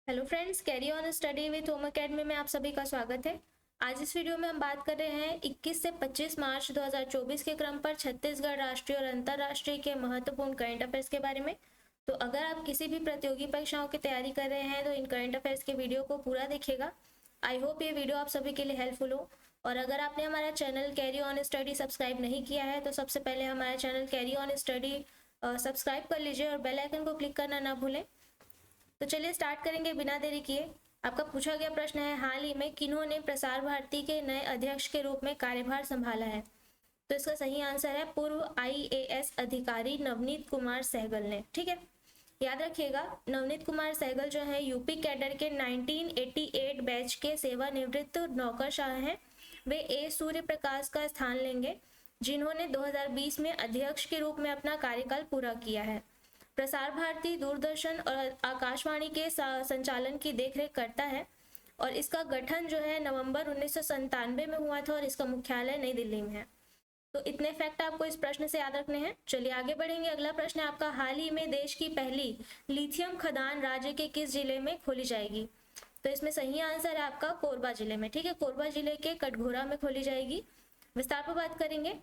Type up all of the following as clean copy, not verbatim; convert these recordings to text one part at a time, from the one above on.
Hello friends, carry on study with home academy में आप सभी का स्वागत है। आज इस वीडियो में हम बात कर रहे हैं 21 से 25 मार्च 2024 के क्रम पर छत्तीसगढ़ राष्ट्रीय और अंतर्राष्ट्रीय के महत्वपूर्ण करंट अफेयर्स के बारे में। तो अगर आप किसी भी प्रतियोगी परीक्षाओं की तैयारी कर रहे हैं तो इन करंट अफेयर्स के वीडियो को पूरा देखिएगा। आई होप ये वीडियो आप सभी के लिए हेल्पफुल हो। और अगर आपने हमारा channel carry on study subscribe नहीं किया है तो सबसे पहले हमारा channel carry on study subscribe कर लीजिए और बेल आइकन को क्लिक करना ना भूलें। तो चलिए स्टार्ट करेंगे बिना देरी किए। आपका पूछा गया प्रश्न है, हाल ही में किन्होंने प्रसार भारती के नए अध्यक्ष के रूप में कार्यभार संभाला है? तो इसका सही आंसर है पूर्व आईएएस अधिकारी नवनीत कुमार सहगल ने। ठीक है, याद रखिएगा, नवनीत कुमार सहगल जो है यूपी कैडर के 1988 बैच के सेवानिवृत्त नौकरशाह हैं। वे ए सूर्य प्रकाश का स्थान लेंगे, जिन्होंने 2020 में अध्यक्ष के रूप में अपना कार्यकाल पूरा किया है। प्रसार भारती दूरदर्शन और आकाशवाणी के संचालन की देखरेख करता है और इसका गठन जो है नवंबर 1997 में हुआ था और इसका मुख्यालय नई दिल्ली में है। तो इतने फैक्ट आपको इस प्रश्न से याद रखने हैं। चलिए आगे बढ़ेंगे। अगला प्रश्न है आपका, हाल ही में देश की पहली लिथियम खदान राज्य के किस जिले में खोली जाएगी? तो इसमें सही आंसर है आपका कोरबा जिले में। ठीक है, कोरबा जिले के कटघोरा में खोली जाएगी। विस्तार पर बात करेंगे।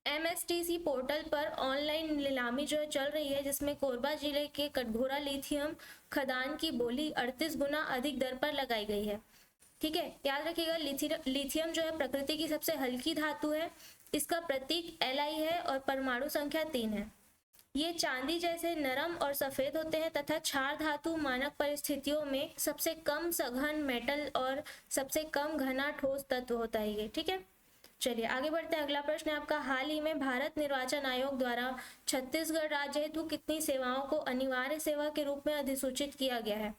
एमएसटीसी पोर्टल पर ऑनलाइन नीलामी जो है चल रही है, जिसमें कोरबा जिले के कटघोरा लिथियम खदान की बोली 38 गुना अधिक दर पर लगाई गई है। ठीक है, याद रखिएगा, लिथियम जो है प्रकृति की सबसे हल्की धातु है। इसका प्रतीक Li है और परमाणु संख्या 3 है। ये चांदी जैसे नरम और सफेद होते हैं तथा क्षार धातु मानक परिस्थितियों में सबसे कम सघन मेटल और सबसे कम घना ठोस तत्व होता है ये। ठीक है, चलिए आगे बढ़ते हैं। अगला प्रश्न है आपका, हाल ही में भारत निर्वाचन आयोग द्वारा छत्तीसगढ़ राज्य हेतु कितनी सेवाओं को अनिवार्य सेवा के रूप में अधिसूचित किया गया है?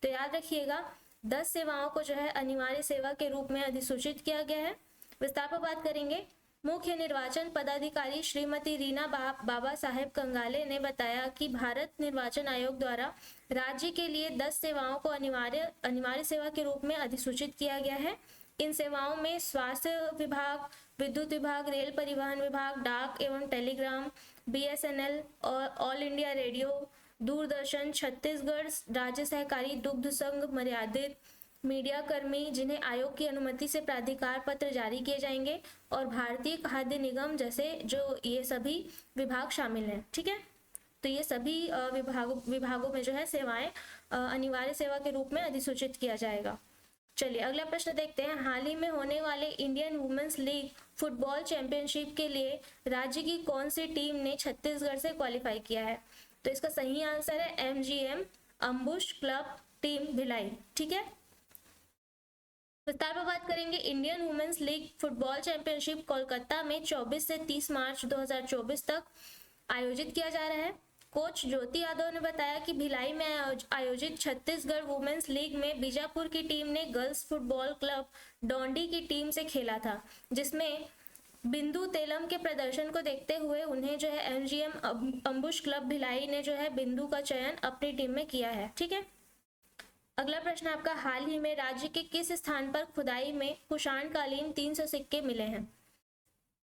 तो याद रखिएगा, 10 सेवाओं को जो है अनिवार्य सेवा के रूप में अधिसूचित किया गया है। विस्तार पर बात करेंगे। मुख्य निर्वाचन पदाधिकारी श्रीमती रीना बाबा साहेब कंगाले ने बताया कि भारत निर्वाचन आयोग द्वारा राज्य के लिए 10 सेवाओं को अनिवार्य सेवा के रूप में अधिसूचित किया गया है। इन सेवाओं में स्वास्थ्य विभाग, विद्युत विभाग, रेल परिवहन विभाग, डाक एवं टेलीग्राम, बीएसएनएल और all India radio, Doordarshan, Chhattisgarh राज्य सहकारी दुग्ध संघ मर्यादित, मीडिया कर्मी जिन्हें आयोग की अनुमति से प्राधिकार पत्र जारी किए जाएंगे, और भारतीय खाद्य निगम जैसे जो ये सभी विभाग शामिल हैं। ठीक है, तो ये सभी विभागों में जो है सेवाएं अनिवार्य सेवा के रूप में अधिसूचित किया जाएगा। चलिए अगला प्रश्न देखते हैं। हाल ही में होने वाले Indian women's league football championship के लिए राज्य की कौन सी टीम ने छत्तीसगढ़ से क्वालिफाई किया है? तो इसका सही आंसर है MGM ambush club team Bhilai. ठीक है, विस्तार पर बात करेंगे। Indian women's league football championship Kolkata में 24 से 30 मार्च 2024 तक आयोजित किया जा रहा है। कोच ज्योति यादव ने बताया कि भिलाई में आयोजित छत्तीसगढ़ वुमेन्स लीग में बीजापुर की टीम ने गर्ल्स फुटबॉल क्लब डोंडी की टीम से खेला था, जिसमें बिंदु तेलम के प्रदर्शन को देखते हुए उन्हें जो है एमजीएम अम्बुश क्लब भिलाई ने जो है बिंदु का चयन अपनी टीम में किया है। ठीक है, अगला प्रश्न आपका, हाल ही में राज्य के किस स्थान पर खुदाई में कुषाणकालीन 300 सिक्के मिले हैं?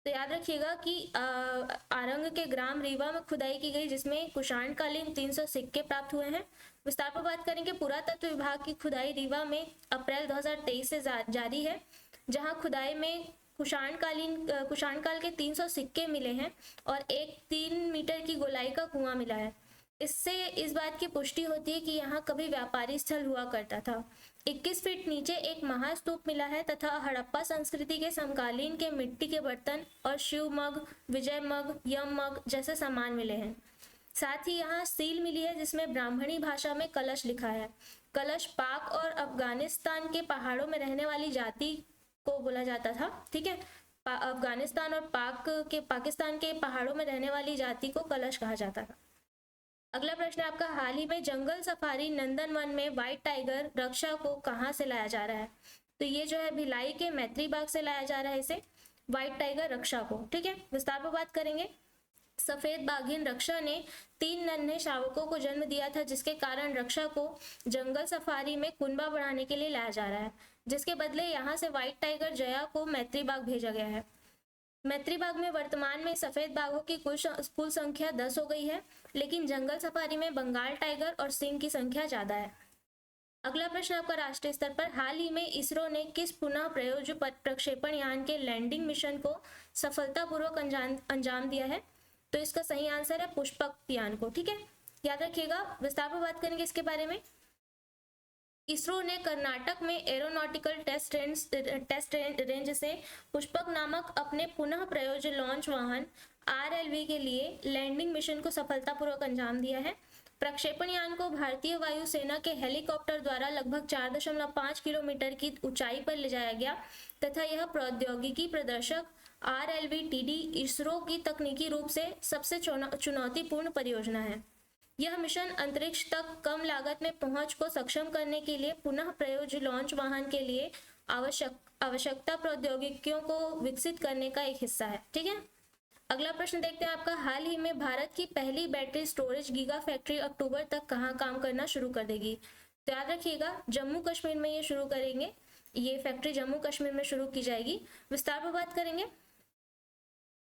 तो याद रखिएगा कि आरंग के ग्राम रीवा में खुदाई की गई, जिसमें कुषाणकालीन 300 सिक्के प्राप्त हुए हैं। विस्तार पर बात करेंगे। पुरातत्व विभाग की खुदाई रीवा में अप्रैल 2023 से जारी है, जहां खुदाई में कुषाणकाल के 300 सिक्के मिले हैं और एक 3 मीटर की गोलाई का कुआं मिला है। इससे इस बात की पुष्टि होती है कि यहाँ कभी व्यापारी स्थल हुआ करता था। 21 फीट नीचे एक महास्तूप मिला है तथा हड़प्पा संस्कृति के समकालीन के मिट्टी के बर्तन और शिव मग, विजय मग, यम मग जैसे सामान मिले हैं। साथ ही यहाँ सील मिली है, जिसमें ब्राह्मणी भाषा में कलश लिखा है। कलश पाक और अफगानिस्तान के पहाड़ों में रहने वाली जाति को बोला जाता था। ठीक है, अफगानिस्तान और पाकिस्तान के पहाड़ों में रहने वाली जाति को कलश कहा जाता था। अगला प्रश्न आपका, हाल ही में जंगल सफारी नंदनवन में व्हाइट टाइगर रक्षा को कहां से लाया जा रहा है? तो ये जो है भिलाई के मैत्री बाग से लाया जा रहा है इसे, व्हाइट टाइगर रक्षा को। ठीक है, विस्तार पर बात करेंगे। सफेद बाघिन रक्षा ने 3 नन्हे शावकों को जन्म दिया था, जिसके कारण रक्षा को जंगल सफारी में कुनबा बढ़ाने के लिए लाया जा रहा है, जिसके बदले यहाँ से व्हाइट टाइगर जया को मैत्री बाग भेजा गया है। मैत्री बाग में वर्तमान में सफेद बाघों की कुल संख्या 10 हो गई है, लेकिन जंगल सफारी में बंगाल टाइगर और सिंह की संख्या ज्यादा है। अगला प्रश्न आपका राष्ट्रीय स्तर पर, हाल ही में इसरो ने किस पुनः प्रयोज्य प्रक्षेपण यान के लैंडिंग मिशन को सफलतापूर्वक अंजाम दिया है? तो इसका सही आंसर है पुष्पक यान को। ठीक है, याद रखिएगा, विस्तार पर बात करेंगे इसके बारे में। इसरो ने कर्नाटक में एरोनॉटिकल टेस्ट रेंज से पुष्पक नामक अपने पुनः प्रयोज्य लॉन्च वाहन RLV के लिए लैंडिंग मिशन को सफलतापूर्वक अंजाम दिया है। प्रक्षेपण यान को भारतीय वायुसेना के हेलीकॉप्टर द्वारा लगभग 4.5 किलोमीटर की ऊंचाई पर ले जाया गया तथा यह प्रौद्योगिकी प्रदर्शक RLV-TD इसरो की तकनीकी रूप से सबसे चुनौतीपूर्ण परियोजना है। यह मिशन अंतरिक्ष तक कम लागत में पहुंच को सक्षम करने के लिए पुनः प्रयोज्य लॉन्च वाहन के लिए आवश्यकता प्रौद्योगिकियों को विकसित करने का एक हिस्सा है। ठीक है, अगला प्रश्न देखते हैं आपका, हाल ही में भारत की पहली बैटरी स्टोरेज गीगा फैक्ट्री अक्टूबर तक कहां काम करना शुरू कर देगी? तो याद रखिएगा, जम्मू कश्मीर में ये शुरू करेंगे, ये फैक्ट्री जम्मू कश्मीर में शुरू की जाएगी। विस्तार पर बात करेंगे।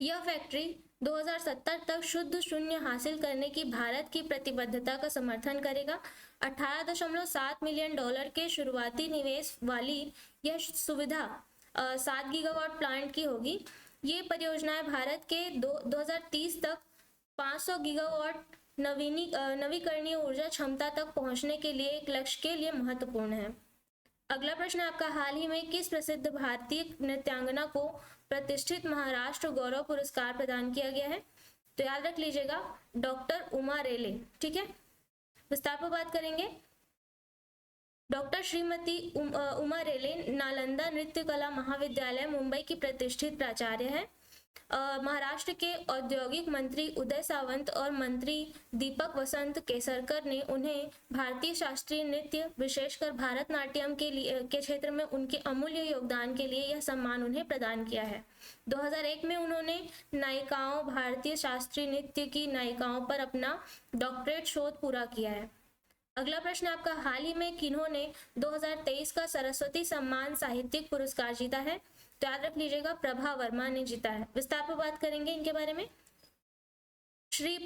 यह फैक्ट्री 2070 तक शुद्ध शून्य हासिल करने की भारत की प्रतिबद्धता का समर्थन करेगा। $18.7 मिलियन के शुरुआती निवेश वाली यह सुविधा 7 गीगावाट प्लांट की होगी। ये परियोजनाएं भारत के 2030 तक 500 गीगावाट नवीकरणीय ऊर्जा क्षमता तक पहुंचने के लिए एक लक्ष्य के लिए महत्वपूर्ण है। अगला प्रश्न आपका, हाल ही में किस प्रसिद्ध भारतीय नृत्यांगना को प्रतिष्ठित महाराष्ट्र गौरव पुरस्कार प्रदान किया गया है? तो याद रख लीजिएगा, डॉक्टर उमा रेले। ठीक है, विस्तार पर बात करेंगे। डॉक्टर श्रीमती उमा रेले नालंदा नृत्य कला महाविद्यालय मुंबई की प्रतिष्ठित प्राचार्य है। महाराष्ट्र के औद्योगिक मंत्री उदय सावंत और मंत्री दीपक वसंत केसरकर ने उन्हें भारतीय शास्त्रीय नृत्य, विशेषकर भारतनाट्यम के क्षेत्र में उनके अमूल्य योगदान के लिए यह सम्मान उन्हें प्रदान किया है। 2001 में उन्होंने नायिकाओं, भारतीय शास्त्रीय नृत्य की नायिकाओं पर अपना डॉक्टरेट शोध पूरा किया है। अगला प्रश्न आपका, हाल ही में किन्होंने 2023 का सरस्वती सम्मान साहित्यिक पुरस्कार जीता है? तो याद रख लीजिएगा, प्रभा वर्मा ने जीता है। विस्तार पर बात करेंगे इनके बारे में। श्री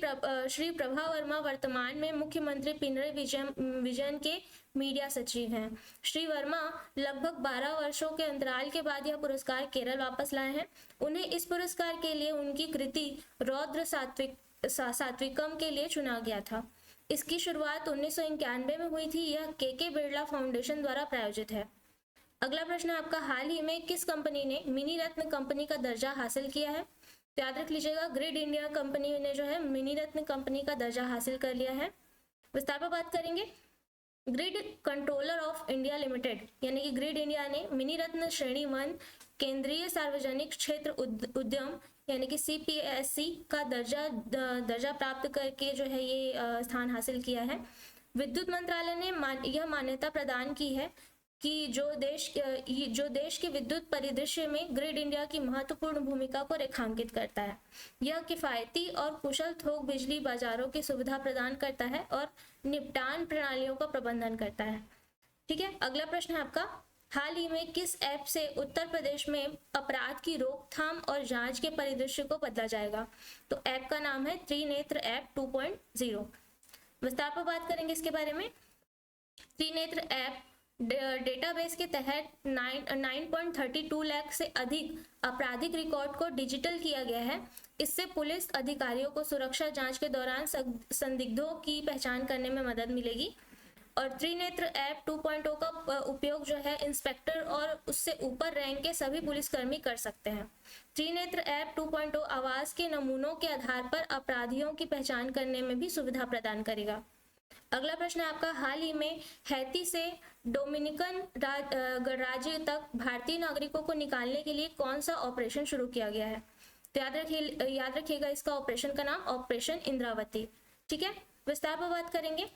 प्रभा वर्मा वर्तमान में मुख्यमंत्री पिनरई विजयन के मीडिया सचिव हैं। श्री वर्मा लगभग 12 वर्षों के अंतराल के बाद यह पुरस्कार केरल वापस लाए हैं। उन्हें इस पुरस्कार के लिए उनकी कृति रौद्र सात्विकम के लिए चुना गया था। इसकी शुरुआत 1991 में हुई थी। यह के बिरला फाउंडेशन द्वारा प्रायोजित है। अगला प्रश्न आपका, हाल ही में किस कंपनी ने मिनी रत्न कंपनी का दर्जा हासिल किया है? तो याद रख लीजिएगा, ग्रिड इंडिया कंपनी ने जो है मिनी रत्न कंपनी का दर्जा हासिल कर लिया है। विस्तार पर बात करेंगे। Grid controller of India limited यानी कि ग्रिड इंडिया ने मिनी रत्न श्रेणी 1 केंद्रीय सार्वजनिक क्षेत्र उद्यम यानी कि CPSE का दर्जा प्राप्त करके जो है ये स्थान हासिल किया है। विद्युत मंत्रालय ने यह मान्यता प्रदान की है कि जो देश के विद्युत परिदृश्य में ग्रिड इंडिया की महत्वपूर्ण भूमिका को रेखांकित करता है। यह किफायती और कुशल थोक बिजली बाजारों की सुविधा प्रदान करता है और निपटान प्रणालियों का प्रबंधन करता है। ठीक है, अगला प्रश्न है आपका, हाल ही में किस ऐप से उत्तर प्रदेश में अपराध की रोकथाम और जांच के परिदृश्य को बदला जाएगा? तो ऐप का नाम है त्रिनेत्र ऐप 2.0। विस्तार पर बात करेंगे इसके बारे में। त्रिनेत्र ऐप डेटाबेस के तहत 9.32 लाख से अधिक आपराधिक रिकॉर्ड को डिजिटल किया गया है। इससे पुलिस अधिकारियों को सुरक्षा जांच के दौरान संदिग्धों की पहचान करने में मदद मिलेगी। और त्रिनेत्र ऐप 2.0 का उपयोग जो है इंस्पेक्टर और उससे ऊपर रैंक के सभी पुलिसकर्मी कर सकते हैं। त्रिनेत्र ऐप 2.0 आवाज के नमूनों के आधार पर अपराधियों की पहचान करने में भी सुविधा प्रदान करेगा। अगला प्रश्न है आपका, हाल ही में हैती से डोमिनिकन गणराज्य तक भारतीय नागरिकों को निकालने के लिए कौन सा ऑपरेशन शुरू किया गया है? तो याद रखिएगा, इसका ऑपरेशन का नाम ऑपरेशन इंद्रावती। ठीक है, विस्तार पर बात करेंगे।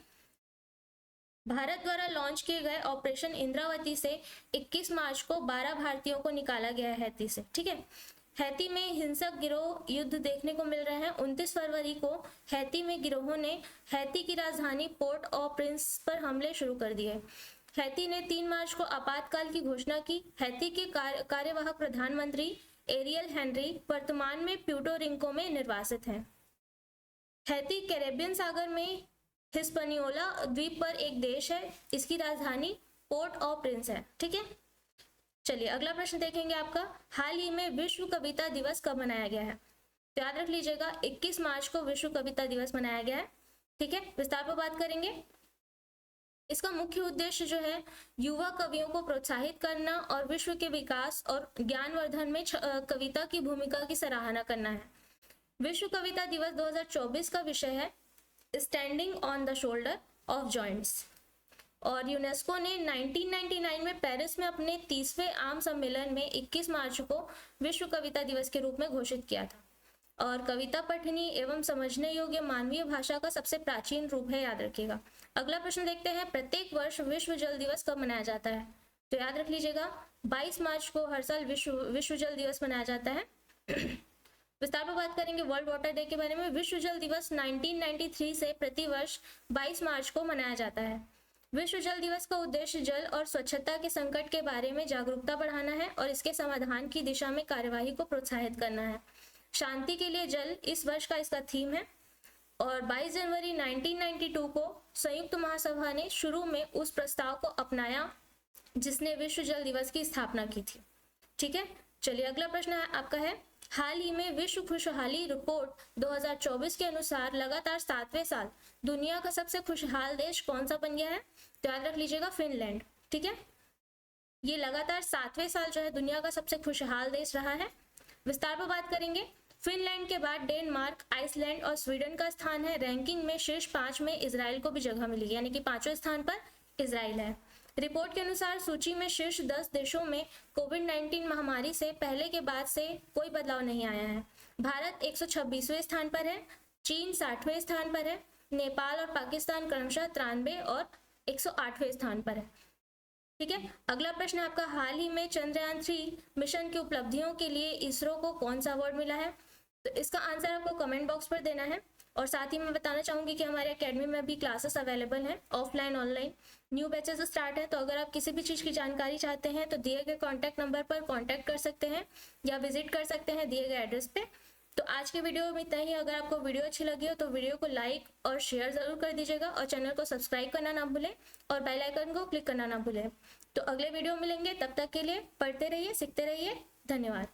भारत द्वारा लॉन्च किए गए ऑपरेशन इंद्रावती से 21 मार्च को 12 भारतीयों को निकाला गया है हैती से। ठीक है, हैती में हिंसक गिरोह युद्ध देखने को मिल रहे हैं। 29 फरवरी को हैती में गिरोहों ने हैती की राजधानी पोर्ट ऑ प्रिंस पर हमले शुरू कर दिए। हैती ने 3 मार्च को आपातकाल की घोषणा की। हैती के कार्यवाहक प्रधानमंत्री एरियल हेनरी वर्तमान में प्यूर्टो रिको में निर्वासित हैं। हैती कैरेबियन सागर में हिस्पनियोला द्वीप पर एक देश है, इसकी राजधानी पोर्ट ऑ प्रिंस है। ठीक है, चलिए अगला प्रश्न देखेंगे आपका, हाल ही में विश्व कविता दिवस कब मनाया गया है? तो याद रख लीजिएगा 21 मार्च को विश्व कविता दिवस मनाया गया है। ठीक है, विस्तार पर बात करेंगे। इसका मुख्य उद्देश्य जो है युवा कवियों को प्रोत्साहित करना और विश्व के विकास और ज्ञानवर्धन में कविता की भूमिका की सराहना करना है। विश्व कविता दिवस 2024 का विषय है standing on the shoulder of joints और यूनेस्को ने 1999 में पेरिस में अपने 30वें आम सम्मेलन में 21 मार्च को विश्व कविता दिवस के रूप में घोषित किया था और कविता पठनीय एवं समझने योग्य मानवीय भाषा का सबसे प्राचीन रूप है, याद रखिएगा। अगला प्रश्न देखते हैं, प्रत्येक वर्ष विश्व जल दिवस कब मनाया जाता है? तो याद रख लीजिएगा 22 मार्च को हर साल विश्व जल दिवस मनाया जाता है। विस्तार में बात करेंगे वर्ल्ड वाटर डे के बारे में। विश्व जल दिवस 1993 से प्रतिवर्ष 22 मार्च को मनाया जाता है। विश्व जल दिवस का उद्देश्य जल और स्वच्छता के संकट के बारे में जागरूकता बढ़ाना है और इसके समाधान की दिशा में कार्यवाही को प्रोत्साहित करना है। शांति के लिए जल इस वर्ष का इसका थीम है और 22 जनवरी 1992 को संयुक्त महासभा ने शुरू में उस प्रस्ताव को अपनाया जिसने विश्व जल दिवस की स्थापना की थी। ठीक है, चलिए अगला प्रश्न आपका है, हाल ही में विश्व खुशहाली रिपोर्ट 2024 के अनुसार लगातार 7वें साल दुनिया का सबसे खुशहाल देश कौन सा बन गया है? तो याद रख लीजिएगा फिनलैंड। ठीक है, ये लगातार 7वें साल जो है दुनिया का सबसे खुशहाल देश रहा है। विस्तार पर बात करेंगे, फिनलैंड के बाद डेनमार्क, आइसलैंड और स्वीडन का स्थान है। रैंकिंग में शीर्ष 5 में इजराइल को भी जगह मिली, यानी कि 5वें स्थान पर इजराइल है। रिपोर्ट के अनुसार सूची में शीर्ष 10 देशों में कोविड-19 महामारी से पहले के बाद से कोई बदलाव नहीं आया है। भारत 126वें स्थान पर है, चीन 60वें स्थान पर है, नेपाल और पाकिस्तान क्रमशः 93 और 108वें स्थान पर है। ठीक है, अगला प्रश्न आपका, हाल ही में चंद्रयान 3 मिशन की उपलब्धियों के लिए इसरो को कौन सा अवार्ड मिला है? तो इसका आंसर आपको कमेंट बॉक्स पर देना है और साथ ही मैं बताना चाहूंगी कि हमारे एकेडमी में भी क्लासेस अवेलेबल हैं, offline online, new batches start है। तो अगर आप किसी भी चीज़ की जानकारी चाहते हैं तो दिए गए कॉन्टैक्ट नंबर पर कॉन्टैक्ट कर सकते हैं या विजिट कर सकते हैं दिए गए एड्रेस पे। तो आज के वीडियो में इतना ही। अगर आपको वीडियो अच्छी लगी हो तो वीडियो को लाइक और शेयर जरूर कर दीजिएगा और चैनल को सब्सक्राइब करना ना भूलें और बेल आइकन को क्लिक करना ना भूलें। तो अगले वीडियो मिलेंगे, तब तक के लिए पढ़ते रहिए, सीखते रहिए। धन्यवाद।